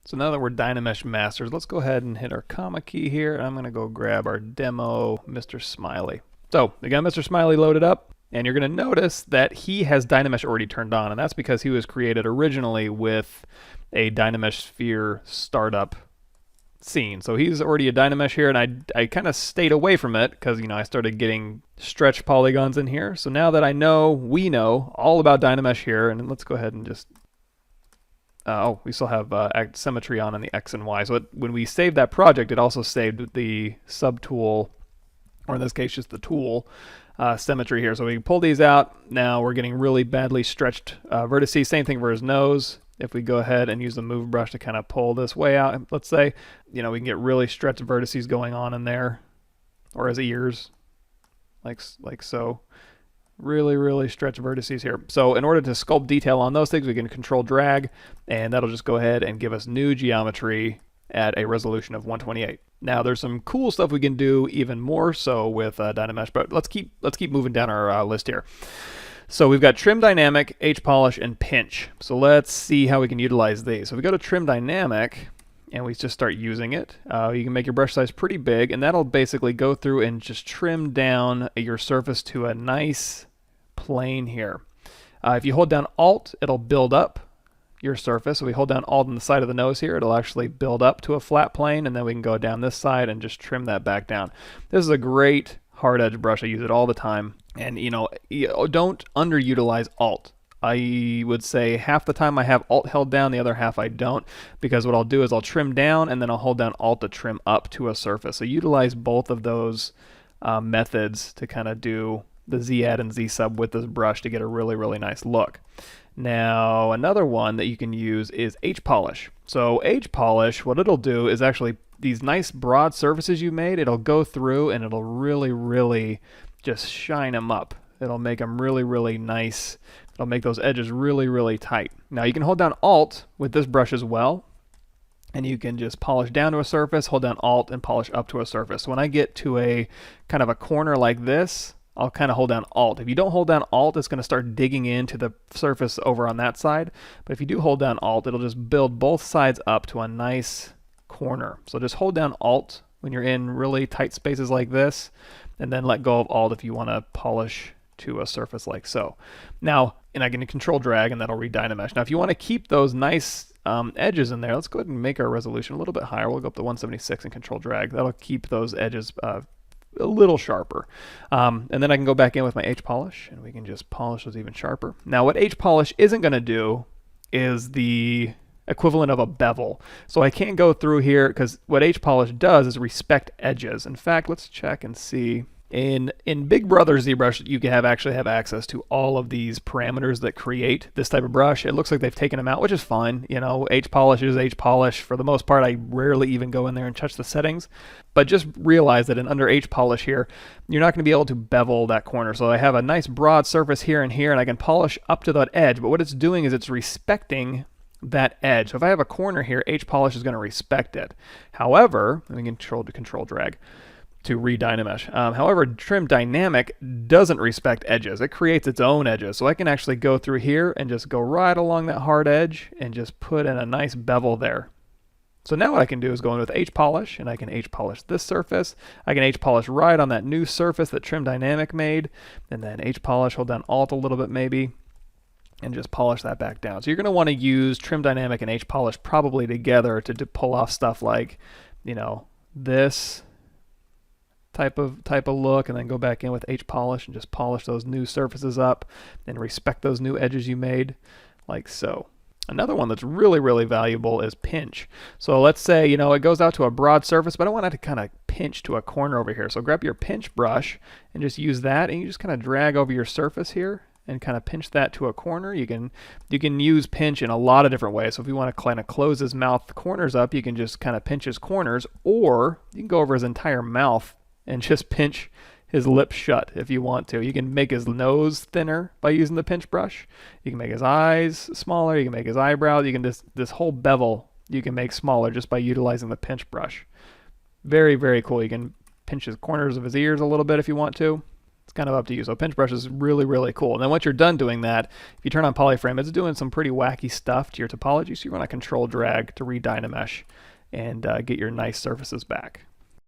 So now that we're Dynamesh masters, let's go ahead and hit our comma key here. I'm going to go grab our demo, Mr. Smiley. So we got Mr. Smiley loaded up, and you're going to notice that he has Dynamesh already turned on, and that's because he was created originally with a Dynamesh Sphere startup scene. So he's already a Dynamesh here, and I kind of stayed away from it because, I started getting stretch polygons in here. So now that we know all about Dynamesh here, and let's go ahead and just we still have symmetry on in the X and Y. So when we saved that project, it also saved the subtool, or in this case, just the tool symmetry here. So we can pull these out. Now we're getting really badly stretched vertices. Same thing for his nose. If we go ahead and use the move brush to kind of pull this way out, let's say, we can get really stretched vertices going on in there, or his ears, like so. Really, really stretch vertices here. So in order to sculpt detail on those things, we can control drag, and that'll just go ahead and give us new geometry at a resolution of 128. Now there's some cool stuff we can do even more so with Dynamesh, but let's keep moving down our list here. So we've got Trim Dynamic, H Polish, and Pinch. So let's see how we can utilize these. So if we go to Trim Dynamic, and we just start using it, you can make your brush size pretty big, and that'll basically go through and just trim down your surface to a nice plane here. If you hold down Alt, it'll build up your surface. So we hold down Alt on the side of the nose here, it'll actually build up to a flat plane, and then we can go down this side and just trim that back down. This is a great hard edge brush. I use it all the time, and don't underutilize Alt. I would say half the time I have Alt held down, the other half I don't, because what I'll do is I'll trim down and then I'll hold down Alt to trim up to a surface. So utilize both of those methods to kind of do the Z add and Z sub with this brush to get a really, really nice look. Now another one that you can use is H Polish. So H Polish, what it'll do is actually these nice broad surfaces you made, it'll go through and it'll really, really just shine them up. It'll make them really, really nice. It'll make those edges really, really tight. Now you can hold down Alt with this brush as well, and you can just polish down to a surface, hold down Alt, and polish up to a surface. So when I get to a kind of a corner like this, I'll kind of hold down Alt. If you don't hold down Alt, it's going to start digging into the surface over on that side. But if you do hold down Alt, it'll just build both sides up to a nice corner. So just hold down Alt when you're in really tight spaces like this, and then let go of Alt if you want to polish to a surface like so. Now, and I can control drag, and that'll re-Dynamesh. Now, if you want to keep those nice edges in there, let's go ahead and make our resolution a little bit higher. We'll go up to 176 and control drag. That'll keep those edges a little sharper. And then I can go back in with my H Polish, and we can just polish those even sharper. Now, what H Polish isn't going to do is the equivalent of a bevel. So I can't go through here, because what H Polish does is respect edges. In fact, let's check and see. In Big Brother ZBrush, you can actually have access to all of these parameters that create this type of brush. It looks like they've taken them out, which is fine. H Polish is H Polish. For the most part, I rarely even go in there and touch the settings. But just realize that under H Polish here, you're not going to be able to bevel that corner. So I have a nice broad surface here, and I can polish up to that edge. But what it's doing is it's respecting that edge. So if I have a corner here, H Polish is going to respect it. However, let me control drag to re-Dynamesh. However, Trim Dynamic doesn't respect edges. It creates its own edges. So I can actually go through here and just go right along that hard edge and just put in a nice bevel there. So now what I can do is go in with H Polish, and I can H Polish this surface. I can H Polish right on that new surface that Trim Dynamic made, and then H Polish, hold down Alt a little bit maybe, and just polish that back down. So you're going to want to use Trim Dynamic and H Polish probably together to pull off stuff like, this type of look, and then go back in with H Polish and just polish those new surfaces up and respect those new edges you made, like so. Another one that's really, really valuable is Pinch. So let's say, it goes out to a broad surface, but I want it to kind of pinch to a corner over here. So grab your pinch brush and just use that, and you just kind of drag over your surface here and kind of pinch that to a corner. You can use pinch in a lot of different ways. So if you want to kind of close his mouth corners up, you can just kind of pinch his corners, or you can go over his entire mouth and just pinch his lips shut if you want to. You can make his nose thinner by using the pinch brush. You can make his eyes smaller. You can make his eyebrows. You can this whole bevel you can make smaller just by utilizing the pinch brush. Very, very cool. You can pinch his corners of his ears a little bit if you want to. It's kind of up to you. So pinch brush is really, really cool. And then once you're done doing that, if you turn on polyframe, it's doing some pretty wacky stuff to your topology. So you want to control drag to re-Dynamesh and get your nice surfaces back.